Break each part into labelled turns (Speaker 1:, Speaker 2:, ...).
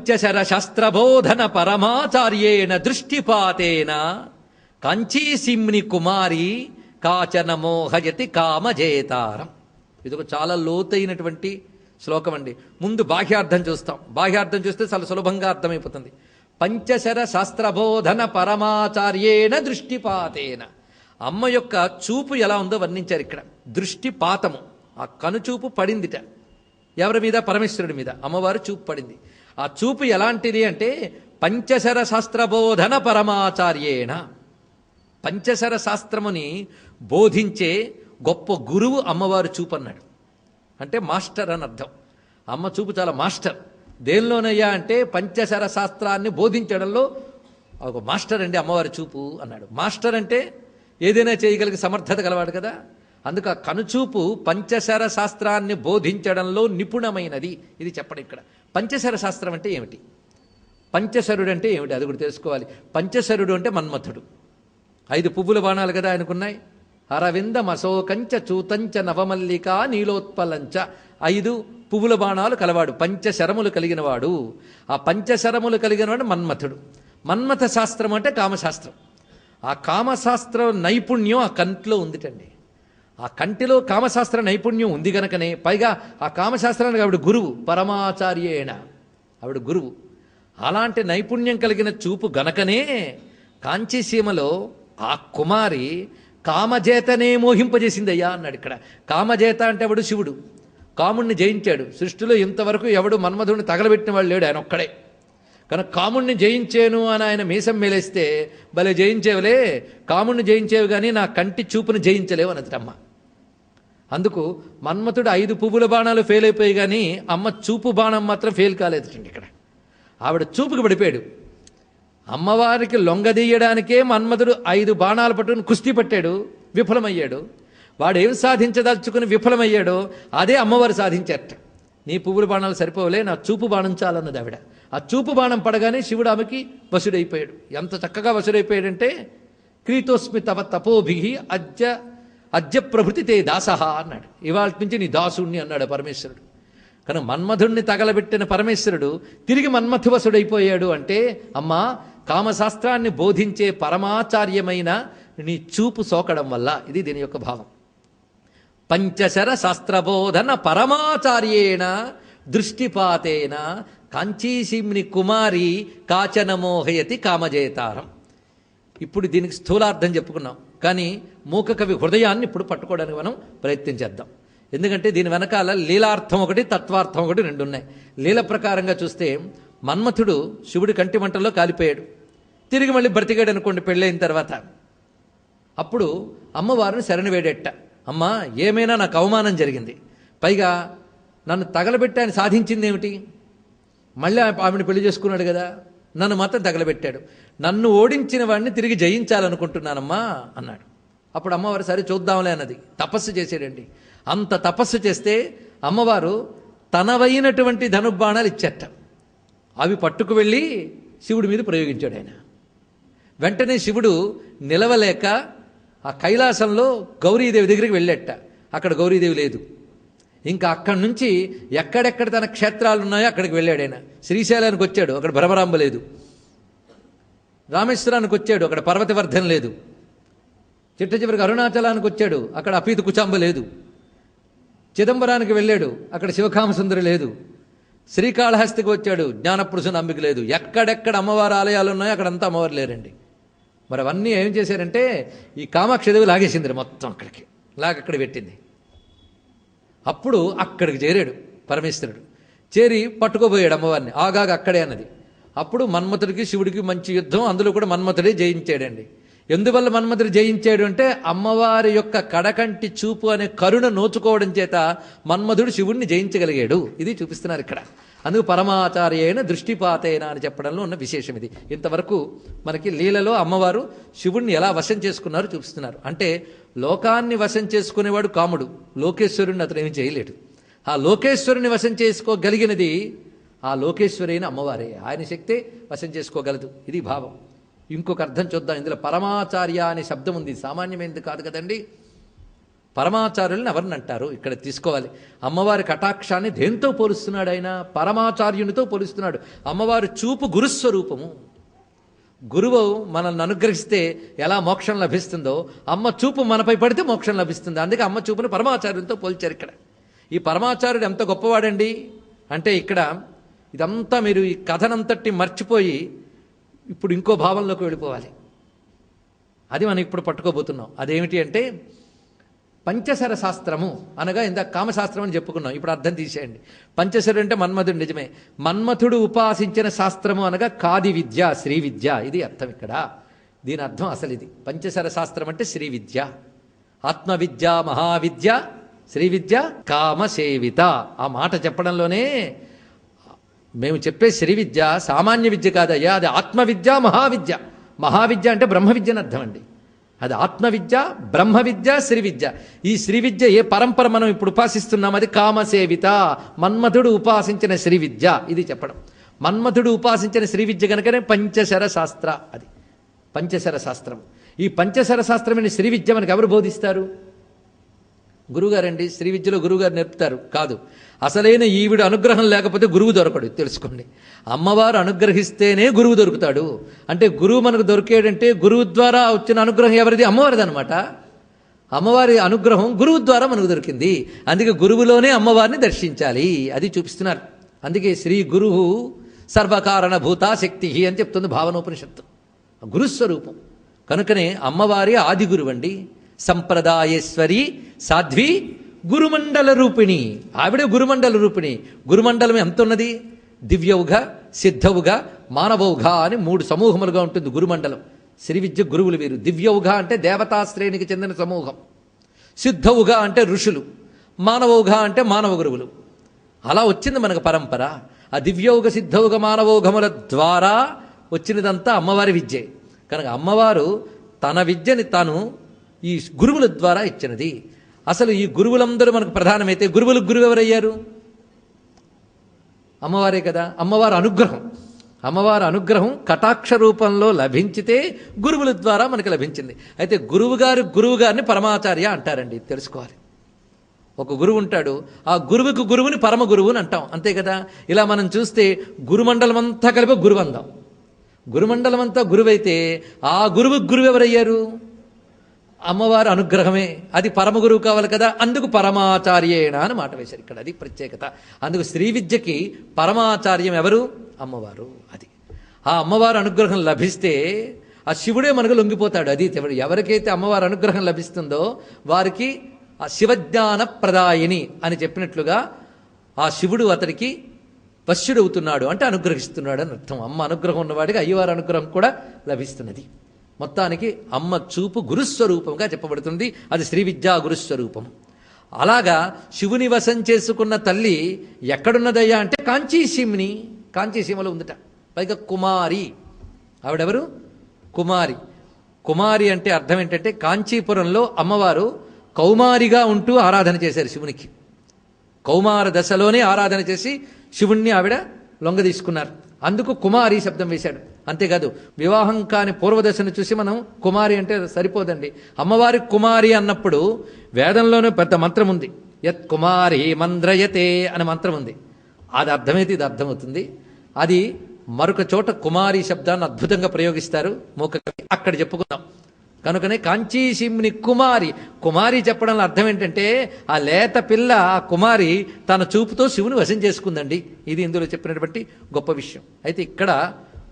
Speaker 1: పంచశర శాస్త్రబోధన పరమాచార్యేణ దృష్టిపాతేన కాంచీసిమ్ని కుమారి కాచన మోహయతి కామజేతారం. ఇది ఒక చాలా లోతైనటువంటి శ్లోకం అండి. ముందు బాహ్యార్థం చూస్తాం. బాహ్యార్థం చూస్తే చాలా సులభంగా అర్థమైపోతుంది. పంచశర శాస్త్రబోధన పరమాచార్యేణ దృష్టిపాతేన. అమ్మ యొక్క చూపు ఎలా ఉందో వర్ణించారు ఇక్కడ. దృష్టిపాతము, ఆ కనుచూపు పడిందిట ఎవరి మీద? పరమేశ్వరుడి మీద. అమ్మవారు చూపు పడింది. ఆ చూపు ఎలాంటిది అంటే పంచశర శాస్త్రబోధన పరమాచార్యేణ. పంచశర శాస్త్రముని బోధించే గొప్ప గురువు అమ్మవారు చూపు అన్నాడు. అంటే మాస్టర్ అని అర్థం. అమ్మ చూపు చాలా మాస్టర్. దేనిలోనయ్యా అంటే పంచశర శాస్త్రాన్ని బోధించడంలో ఒక మాస్టర్ అండి అమ్మవారి చూపు అన్నాడు. మాస్టర్ అంటే ఏదైనా చేయగలిగే సమర్థత గలవాడు కదా. అందుకు ఆ కనుచూపు పంచశర శాస్త్రాన్ని బోధించడంలో నిపుణమైనది. ఇది చెప్పడం ఇక్కడ. పంచశర శాస్త్రం అంటే ఏమిటి? పంచశరుడు అంటే ఏమిటి? అది కూడా తెలుసుకోవాలి. పంచశరుడు అంటే మన్మథుడు. 5 పువ్వుల బాణాలు కదా ఆయనకున్నాయి. అరవిందం అశోకంచ చూతంచ నవమల్లిక నీలోత్పలంచ. 5 పువ్వుల బాణాలు కలవాడు, పంచశరములు కలిగినవాడు. ఆ పంచశరములు కలిగినవాడు మన్మథుడు. మన్మథ శాస్త్రం అంటే కామశాస్త్రం. ఆ కామశాస్త్ర నైపుణ్యం ఆ కంటిలో ఉందిటండి. ఆ కంటిలో కామశాస్త్ర నైపుణ్యం ఉంది గనకనే పైగా ఆ కామశాస్త్రానికి ఆవిడ గురువు, పరమాచార్యేణ ఆవిడ గురువు. అలాంటి నైపుణ్యం కలిగిన చూపు గనకనే కాంచీసీమలో ఆ కుమారి కామజేతనే మోహింపజేసిందయ్యా అన్నాడు ఇక్కడ. కామజేత అంటే ఎవడు? శివుడు. కాముణ్ణి జయించాడు. సృష్టిలో ఇంతవరకు ఎవడు మన్మధుడిని తగలబెట్టిన వాడు లేడు, ఆయన ఒక్కడే. కనుక కాముణ్ణి జయించేను అని ఆయన మీసం మేలేస్తే, భలే జయించేవులే, కాముణ్ణి జయించేవి కానీ నా కంటి చూపును జయించలేవు అన్నదమ్మ. అందుకు మన్మథుడు 5 పువ్వుల బాణాలు ఫెయిల్ అయిపోయి కానీ అమ్మ చూపు బాణం మాత్రం ఫెయిల్ కాలేదుటండి ఇక్కడ. ఆవిడ చూపుకి పడిపోయాడు. అమ్మవారికి లొంగదీయడానికే మన్మథుడు 5 బాణాలు పట్టుకుని కుస్తీ పట్టాడు, విఫలమయ్యాడు. వాడు ఏం సాధించదలుచుకుని విఫలమయ్యాడో అదే అమ్మవారు సాధించారట. నీ పువ్వుల బాణాలు సరిపోవలే, నా చూపు బాణం చాలన్నది ఆవిడ. ఆ చూపు బాణం పడగానే శివుడు ఆమెకి వశుడైపోయాడు. ఎంత చక్కగా వశుడైపోయాడంటే క్రీతోస్మి తవ తపోభి అద్య ప్రభృతి తే దాసహ అన్నాడు. ఇవాళ నుంచి నీ దాసుణ్ణి అన్నాడు పరమేశ్వరుడు. కనుక మన్మధుణ్ణి తగలబెట్టిన పరమేశ్వరుడు తిరిగి మన్మథువసుడైపోయాడు అంటే అమ్మా కామశాస్త్రాన్ని బోధించే పరమాచార్యమైన నీ చూపు సోకడం వల్ల. ఇది దీని యొక్క భావం. పంచశర శాస్త్రబోధన పరమాచార్యేణ దృష్టిపాతేన కాంచీసిమ్ని కుమారి కాచన మోహయతి కామజేతారం. ఇప్పుడు దీనికి స్థూలార్థం చెప్పుకున్నాం, కానీ మూకకవి హృదయాన్ని ఇప్పుడు పట్టుకోవడానికి మనం ప్రయత్నం చేద్దాం. ఎందుకంటే దీని వెనకాల లీలార్థం ఒకటి, తత్వార్థం ఒకటి, 2 ఉన్నాయి. లీల ప్రకారంగా చూస్తే మన్మథుడు శివుడి కంటి మంటల్లో కాలిపోయాడు, తిరిగి మళ్ళీ బ్రతికాడు అనుకోండి పెళ్ళైన తర్వాత. అప్పుడు అమ్మవారిని శరణు వేడేట. అమ్మా ఏమైనా నాకు అవమానం జరిగింది, పైగా నన్ను తగలబెట్టి ఆయన సాధించింది ఏమిటి? మళ్ళీ ఆమెను పెళ్లి చేసుకున్నాడు కదా, నన్ను మాత్రం తగలబెట్టాడు. నన్ను ఓడించిన వాడిని తిరిగి జయించాలనుకుంటున్నానమ్మా అన్నాడు. అప్పుడు అమ్మవారు సరే చూద్దాంలే అన్నది. తపస్సు చేసాడండి. అంత తపస్సు చేస్తే అమ్మవారు తనవైనటువంటి ధనుర్బాణాలు ఇచ్చట. అవి పట్టుకు వెళ్ళి శివుడి మీద ప్రయోగించాడు ఆయన. వెంటనే శివుడు నిలవలేక ఆ కైలాసంలో గౌరీదేవి దగ్గరికి వెళ్ళేట. అక్కడ గౌరీదేవి లేదు. ఇంకా అక్కడి నుంచి ఎక్కడెక్కడ తన క్షేత్రాలు ఉన్నాయో అక్కడికి వెళ్ళాడు ఆయన. శ్రీశైలానికి వచ్చాడు, అక్కడ భ్రమరాంబ లేదు. రామేశ్వరానికి వచ్చాడు, అక్కడ పర్వతవర్ధన లేదు. చిట్ట చివరికి అరుణాచలానికి వచ్చాడు, అక్కడ అపీత కుచాంబ లేదు. చిదంబరానికి వెళ్ళాడు, అక్కడ శివకామసుందరి లేదు. శ్రీకాళహస్తికి వచ్చాడు, జ్ఞానపురుషుని అంబిక లేదు. ఎక్కడెక్కడ అమ్మవారి ఆలయాలు ఉన్నాయో అక్కడంతా అమ్మవారు లేరండి. మరి అవన్నీ ఏం చేశారంటే ఈ కామాక్షిదేవి లాగేసింది మొత్తం, అక్కడికి అక్కడ పెట్టింది. అప్పుడు అక్కడికి చేరాడు పరమేశ్వరుడు. చేరి పట్టుకోబోయాడు అమ్మవారిని. ఆగాగా అక్కడే అన్నది. అప్పుడు మన్మథుడికి శివుడికి మంచి యుద్ధం, అందులో కూడా మన్మథుడే జయించాడండి. ఎందువల్ల మన్మథుడు జయించాడు అంటే అమ్మవారి యొక్క కడకంటి చూపు అనే కరుణ నోచుకోవడం చేత మన్మథుడు శివుడిని జయించగలిగాడు. ఇది చూపిస్తున్నారు ఇక్కడ. అందుకు పరమాచార్యైన దృష్టిపాతైన అని చెప్పడంలో ఉన్న విశేషం ఇది. ఇంతవరకు మనకి లీలలో అమ్మవారు శివుణ్ణి ఎలా వశం చేసుకున్నారో చూపిస్తున్నారు. అంటే లోకాన్ని వశం చేసుకునేవాడు కాముడు, లోకేశ్వరుణ్ణి అతను ఏమి చేయలేడు. ఆ లోకేశ్వరుని వశం చేసుకోగలిగినది ఆ లోకేశ్వరైన అమ్మవారే. ఆయన శక్తే వశం చేసుకోగలదు. ఇది భావం. ఇంకొక అర్థం చూద్దాం. ఇందులో పరమాచార్య అనే శబ్దం ఉంది, సామాన్యమైనది కాదు కదండి. పరమాచార్యులను ఎవరిని అంటారు ఇక్కడ తీసుకోవాలి. అమ్మవారి కటాక్షాన్ని దేంతో పోలుస్తున్నాడు ఆయన? పరమాచార్యునితో పోలుస్తున్నాడు. అమ్మవారి చూపు గురుస్వరూపము. గురువు మనల్ని అనుగ్రహిస్తే ఎలా మోక్షం లభిస్తుందో అమ్మ చూపు మనపై పడితే మోక్షం లభిస్తుంది. అందుకే అమ్మ చూపుని పరమాచార్యునితో పోల్చారు ఇక్కడ. ఈ పరమాచార్యుడు ఎంత గొప్పవాడండి అంటే ఇక్కడ ఇదంతా మీరు ఈ కథనంతటి మర్చిపోయి ఇప్పుడు ఇంకో భావంలోకి వెళ్ళిపోవాలి. అది మనం ఇప్పుడు పట్టుకోబోతున్నాం. అదేమిటి అంటే పంచశర శాస్త్రము అనగా ఇందాక కామశాస్త్రం అని చెప్పుకున్నాం. ఇప్పుడు అర్థం తీసేయండి. పంచశరు అంటే మన్మథుడు, నిజమే. మన్మథుడు ఉపాసించిన శాస్త్రము అనగా కాది విద్య, శ్రీ విద్య. ఇది అర్థం ఇక్కడ. దీని అర్థం అసలు ఇది. పంచశర శాస్త్రం అంటే శ్రీ విద్య, ఆత్మవిద్య, మహావిద్య, శ్రీ విద్య, కామసేవిత. ఆ మాట చెప్పడంలోనే మేము చెప్పే శ్రీ విద్య సామాన్య విద్య కాదయ్యా, అది ఆత్మవిద్య, మహావిద్య. మహావిద్య అంటే బ్రహ్మ విద్య అని అర్థం అండి. అది ఆత్మవిద్య, బ్రహ్మ విద్య, శ్రీ విద్య. ఈ శ్రీ విద్య ఏ పరంపర మనం ఇప్పుడు ఉపాసిస్తున్నాం అది కామసేవిత, మన్మథుడు ఉపాసించిన శ్రీ విద్య. ఇది చెప్పడం. మన్మథుడు ఉపాసించిన శ్రీ విద్య కనుకనే పంచశర శాస్త్ర. అది పంచశర శాస్త్రం. ఈ పంచశర శాస్త్రమైన శ్రీ విద్య మనకు ఎవరు బోధిస్తారు? గురువుగారండి. శ్రీ విద్యలో గురువుగారు నేర్పుతారు కాదు. అసలైన ఈవిడ అనుగ్రహం లేకపోతే గురువు దొరకడు, తెలుసుకోండి. అమ్మవారు అనుగ్రహిస్తేనే గురువు దొరుకుతాడు. అంటే గురువు మనకు దొరికేడంటే గురువు ద్వారా వచ్చిన అనుగ్రహం ఎవరిది? అమ్మవారిది అనమాట. అమ్మవారి అనుగ్రహం గురువు ద్వారా మనకు దొరికింది. అందుకే గురువులోనే అమ్మవారిని దర్శించాలి. అది చూపిస్తున్నారు. అందుకే శ్రీ గురువు సర్వకారణ భూతా శక్తి అని చెప్తుంది భావనోపనిషత్తు. గురుస్వరూపం కనుకనే అమ్మవారి ఆది గురువు అండి. సంప్రదాయేశ్వరి సాధ్వి గురుమండల రూపిణి. ఆవిడే గురుమండల రూపిణి. గురుమండలం ఎంత ఉన్నది? దివ్యౌఘ, సిద్ధౌఘ, మానవౌఘ అని 3 సమూహములుగా ఉంటుంది గురుమండలం. శ్రీ విద్య గురువులు వీరు. దివ్యౌఘ అంటే దేవతాశ్రేణికి చెందిన సమూహం, సిద్ధౌఘ అంటే ఋషులు, మానవౌఘ అంటే మానవ గురువులు. అలా వచ్చింది మనకు పరంపర. ఆ దివ్యౌఘ, సిద్ధౌఘ, మానవౌఘముల ద్వారా వచ్చినదంతా అమ్మవారి విద్యే. కనుక అమ్మవారు తన విద్యని తాను ఈ గురువుల ద్వారా ఇచ్చినది. అసలు ఈ గురువులందరూ మనకు ప్రధానమైతే గురువులకు గురువు ఎవరయ్యారు? అమ్మవారే కదా. అమ్మవారి అనుగ్రహం, అమ్మవారి అనుగ్రహం కటాక్ష రూపంలో లభించితే గురువుల ద్వారా మనకు లభించింది. అయితే గురువుగారిని పరమాచార్య అంటారండి, తెలుసుకోవాలి. ఒక గురువు ఉంటాడు, ఆ గురువుకు గురువుని పరమ గురువు అని అంటాం, అంతే కదా. ఇలా మనం చూస్తే గురుమండలం అంతా కలిపి గురువు అందాం. గురుమండలం అంతా గురువైతే ఆ గురువుకు గురువు ఎవరయ్యారు? అమ్మవారి అనుగ్రహమే. అది పరమ గురువు కావాలి కదా. అందుకు పరమాచార్యేణ అని మాట వేశారు ఇక్కడ. అది ప్రత్యేకత. అందుకు శ్రీ విద్యకి పరమాచార్యం ఎవరు? అమ్మవారు. అది ఆ అమ్మవారి అనుగ్రహం లభిస్తే ఆ శివుడే మనకు లొంగిపోతాడు. అది ఎవరికైతే అమ్మవారి అనుగ్రహం లభిస్తుందో వారికి ఆ శివజ్ఞాన ప్రదాయిని అని చెప్పినట్లుగా ఆ శివుడు అతడికి వశ్యుడవుతున్నాడు, అంటే అనుగ్రహిస్తున్నాడు అని అర్థం. అమ్మ అనుగ్రహం ఉన్నవాడికి అయ్యవారి అనుగ్రహం కూడా లభిస్తున్నది. మొత్తానికి అమ్మ చూపు గురుస్వరూపంగా చెప్పబడుతుంది. అది శ్రీ విద్యా గురుస్వరూపం. అలాగా శివుని వశం చేసుకున్న తల్లి ఎక్కడున్నదయ్యా అంటే కాంచీసీమని. కాంచీసీమలో ఉందట. పైగా కుమారి. ఆవిడెవరు? కుమారి. కుమారి అంటే అర్థం ఏంటంటే కాంచీపురంలో అమ్మవారు కౌమారిగా ఉంటూ ఆరాధన చేశారు శివునికి. కౌమార దశలోనే ఆరాధన చేసి శివుణ్ణి ఆవిడ లొంగ తీసుకున్నారు. అందుకు కుమారి శబ్దం వేశాడు. అంతేకాదు వివాహం కాని పూర్వదశను చూసి మనం కుమారి అంటే సరిపోదండి. అమ్మవారి కుమారి అన్నప్పుడు వేదంలోనే పెద్ద మంత్రం ఉంది. యత్ కుమారి మంద్రయతే అనే మంత్రం ఉంది. అది అర్థమైతే ఇది అర్థమవుతుంది. అది మరొక చోట కుమారి శబ్దాన్ని అద్భుతంగా ప్రయోగిస్తారు మూక. అక్కడ చెప్పుకుందాం. కనుకనే కాంచీసీముని కుమారి. కుమారి చెప్పడంలో అర్థం ఏంటంటే ఆ లేత పిల్ల, ఆ కుమారి తన చూపుతో శివుని వశం చేసుకుందండి. ఇది ఇందులో చెప్పినటువంటి గొప్ప విషయం. అయితే ఇక్కడ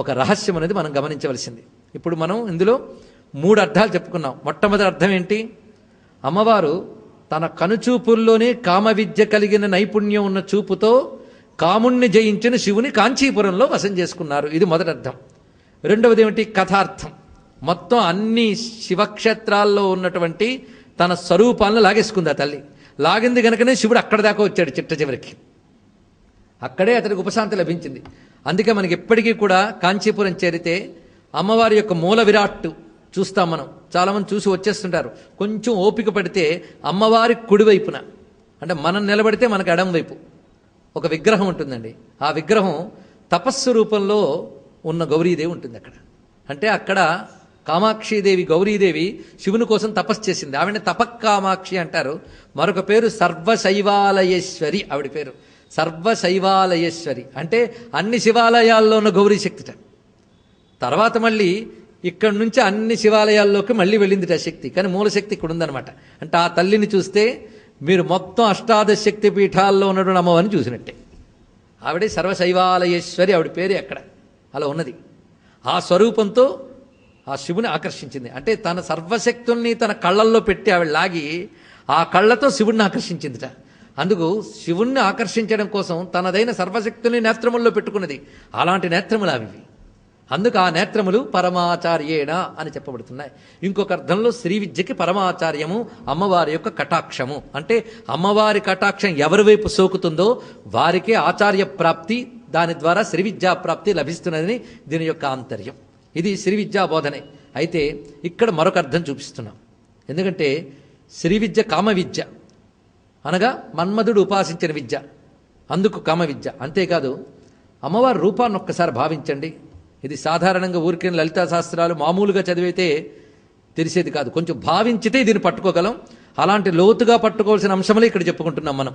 Speaker 1: ఒక రహస్యం అనేది మనం గమనించవలసింది. ఇప్పుడు మనం ఇందులో 3 అర్థాలు చెప్పుకున్నాం. మొట్టమొదటి అర్థం ఏంటి? అమ్మవారు తన కనుచూపుల్లోనే కామ విద్య కలిగిన నైపుణ్యం ఉన్న చూపుతో కాముణ్ణి జయించిన శివుని కాంచీపురంలో వశం చేసుకున్నారు. ఇది మొదటి అర్థం. రెండవది ఏమిటి? కథార్థం. మొత్తం అన్ని శివక్షేత్రాల్లో ఉన్నటువంటి తన స్వరూపాలను లాగేసుకుంది ఆ తల్లి. లాగింది కనుకనే శివుడు అక్కడ దాకా వచ్చాడు చిట్ట చివరికి. అక్కడే అతనికి ఉపశాంతి లభించింది. అందుకే మనకి ఎప్పటికీ కూడా కాంచీపురం చేరితే అమ్మవారి యొక్క మూల విరాట్టు చూస్తాం మనం. చాలామంది చూసి వచ్చేస్తుంటారు. కొంచెం ఓపిక పడితే అమ్మవారి కుడివైపున, అంటే మనం నిలబడితే మనకు ఎడం వైపు ఒక విగ్రహం ఉంటుందండి. ఆ విగ్రహం తపస్సు రూపంలో ఉన్న గౌరీదేవి ఉంటుంది అక్కడ. అంటే అక్కడ కామాక్షీదేవి గౌరీదేవి శివుని కోసం తపస్సు చేసింది. ఆవిడని తపక్కామాక్షి అంటారు. మరొక పేరు సర్వశైవాలయేశ్వరి. ఆవిడ పేరు సర్వశైవాలయేశ్వరి, అంటే అన్ని శివాలయాల్లో ఉన్న గౌరీ శక్తిట. తర్వాత మళ్ళీ ఇక్కడి నుంచి అన్ని శివాలయాల్లోకి మళ్ళీ వెళ్ళింది ఆ శక్తి, కానీ మూలశక్తి ఇక్కడ ఉందనమాట. అంటే ఆ తల్లిని చూస్తే మీరు మొత్తం అష్టాదశ శక్తి పీఠాల్లో ఉన్నటువంటి అమ్మవారిని చూసినట్టే. ఆవిడే సర్వశైవాలయేశ్వరి, ఆవిడ పేరు ఎక్కడ అలా ఉన్నది. ఆ స్వరూపంతో ఆ శివుని ఆకర్షించింది. అంటే తన సర్వశక్తుల్ని తన కళ్ళల్లో పెట్టి ఆవిడ లాగి ఆ కళ్ళతో శివుణ్ణి ఆకర్షించిందిట. అందుకు శివుణ్ణి ఆకర్షించడం కోసం తనదైన సర్వశక్తుల్ని నేత్రముల్లో పెట్టుకున్నది. అలాంటి నేత్రములు అవి. అందుకు ఆ నేత్రములు పరమాచార్యేణ అని చెప్పబడుతున్నాయి. ఇంకొక అర్థంలో శ్రీ విద్యకి పరమాచార్యము అమ్మవారి యొక్క కటాక్షము. అంటే అమ్మవారి కటాక్షం ఎవరి వైపు సోకుతుందో వారికే ఆచార్య ప్రాప్తి, దాని ద్వారా శ్రీ విద్యా ప్రాప్తి లభిస్తున్నదని దీని యొక్క ఆంతర్యం. ఇది శ్రీ విద్యా బోధనే. అయితే ఇక్కడ మరొక అర్థం చూపిస్తున్నాం. ఎందుకంటే శ్రీ విద్య కామ విద్య, అనగా మన్మధుడు ఉపాసించిన విద్య, అందుకు కామ విద్య. అంతేకాదు అమ్మవారి రూపాన్ని ఒక్కసారి భావించండి. ఇది సాధారణంగా ఊరికే లలితా శాస్త్రాలు మామూలుగా చదివితే తెలిసేది కాదు. కొంచెం భావించితే దీన్ని పట్టుకోగలం. అలాంటి లోతుగా పట్టుకోవాల్సిన అంశములే ఇక్కడ చెప్పుకుంటున్నాం మనం.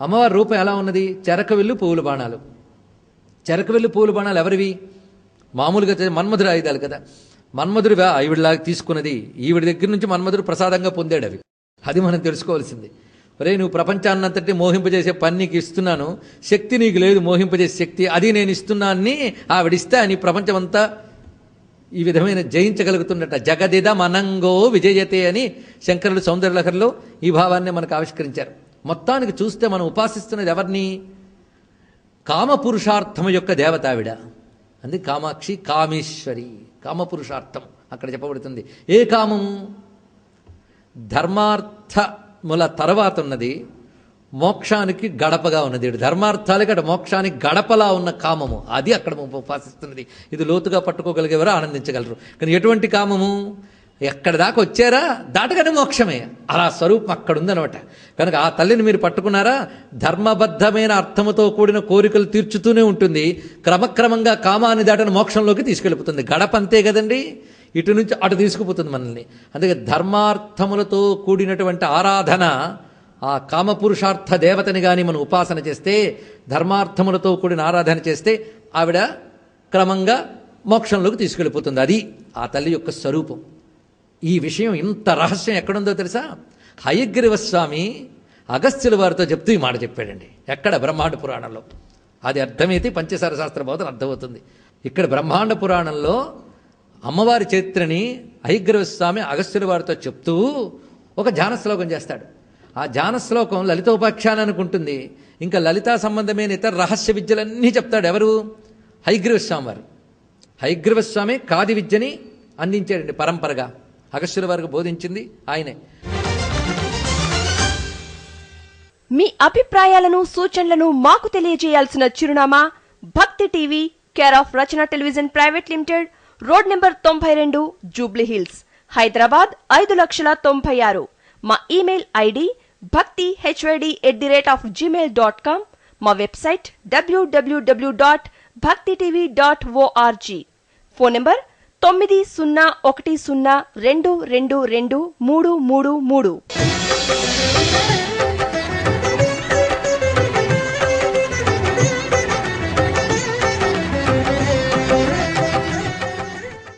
Speaker 1: అమ్మవారి రూపం ఎలా ఉన్నది? చెరకవిల్లు పువ్వుల బాణాలు. చెరకవిల్లు పువ్వుల బాణాలు ఎవరివి? మామూలుగా మన్మధుడు ఆయుధాలు కదా. మన్మధుడు ఈవిడలాగా తీసుకున్నది, ఈవిడ దగ్గర నుంచి మన్మధుడు ప్రసాదంగా పొందాడు అవి. అది మనం తెలుసుకోవాల్సింది. ఒరే, నువ్వు ప్రపంచాన్నంతటి మోహింపజేసే పని నీకు ఇస్తున్నాను, శక్తి నీకు లేదు మోహింపజేసే శక్తి, అది నేను ఇస్తున్నాన్ని ఆవిడిస్తే అని ప్రపంచమంతా ఈ విధమైన జయించగలుగుతున్నట్ట. జగదిద మనంగో విజయతే అని శంకరుడు సౌందర్యలహరిలో ఈ భావాన్ని మనకు ఆవిష్కరించారు. మొత్తానికి చూస్తే మనం ఉపాసిస్తున్నది ఎవరిని? కామపురుషార్థము యొక్క దేవత ఆవిడ. అందుకే కామాక్షి కామేశ్వరి, కామపురుషార్థం అక్కడ చెప్పబడుతుంది. ఏ కామము? ధర్మార్థముల తర్వాత ఉన్నది, మోక్షానికి గడపగా ఉన్నది. ధర్మార్థాలకి అటు మోక్షానికి గడపలా ఉన్న కామము, అది అక్కడ ఉపాసిస్తున్నది. ఇది లోతుగా పట్టుకోగలిగేవారు ఆనందించగలరు. కానీ ఎటువంటి కామము? ఎక్కడ దాకా వచ్చారా దాటగానే మోక్షమే, అలా స్వరూపం అక్కడ ఉందనమాట. కనుక ఆ తల్లిని మీరు పట్టుకున్నారా, ధర్మబద్ధమైన అర్థముతో కూడిన కోరికలు తీర్చుతూనే ఉంటుంది. క్రమక్రమంగా కామాన్ని దాటని మోక్షంలోకి తీసుకెళ్ళిపోతుంది. గడప అంతే కదండి, ఇటు నుంచి అటు తీసుకుపోతుంది మనల్ని. అందుకే ధర్మార్థములతో కూడినటువంటి ఆరాధన, ఆ కామపురుషార్థ దేవతని కానీ మనం ఉపాసన చేస్తే, ధర్మార్థములతో కూడిన ఆరాధన చేస్తే ఆవిడ క్రమంగా మోక్షంలోకి తీసుకెళ్ళిపోతుంది. అది ఆ తల్లి యొక్క స్వరూపం. ఈ విషయం ఇంత రహస్యం ఎక్కడుందో తెలుసా? హయగ్రీవ స్వామి అగస్త్యుల వారితో చెప్తూ ఈ మాట చెప్పాడండి. ఎక్కడ? బ్రహ్మాండ పురాణంలో. అది అర్థమైతే పంచసార శాస్త్ర బోధన అర్థమవుతుంది. ఇక్కడ బ్రహ్మాండ పురాణంలో అమ్మవారి చరిత్రని హయగ్రీవ స్వామి అగస్త్యుల వారితో చెప్తూ ఒక ధ్యాన శ్లోకం చేస్తాడు. ఆ ధ్యాన శ్లోకం లలితోపాఖ్యానానికి ఉంటుంది. ఇంకా లలితా సంబంధమైన ఇతర రహస్య విద్యలన్నీ చెప్తాడు. ఎవరు? హయగ్రీవ స్వామి వారు. హయగ్రీవ స్వామి కాది విద్యని అందించాడండి పరంపరగా. అగస్త్యుల వారికి బోధించింది ఆయనే.
Speaker 2: మీ అభిప్రాయాలను, సూచనలను మాకు తెలియజేయాల్సిన చిరునామా భక్తి TV, care of Rachana television private limited, road number 92, Jubilee hills, Hyderabad 5,90,96. మా ఇమెయిల్ ఐడి bhaktihyd@gmail.com. మా వెబ్సైట్ www.bhaktitv.org. Phone number 9010222333.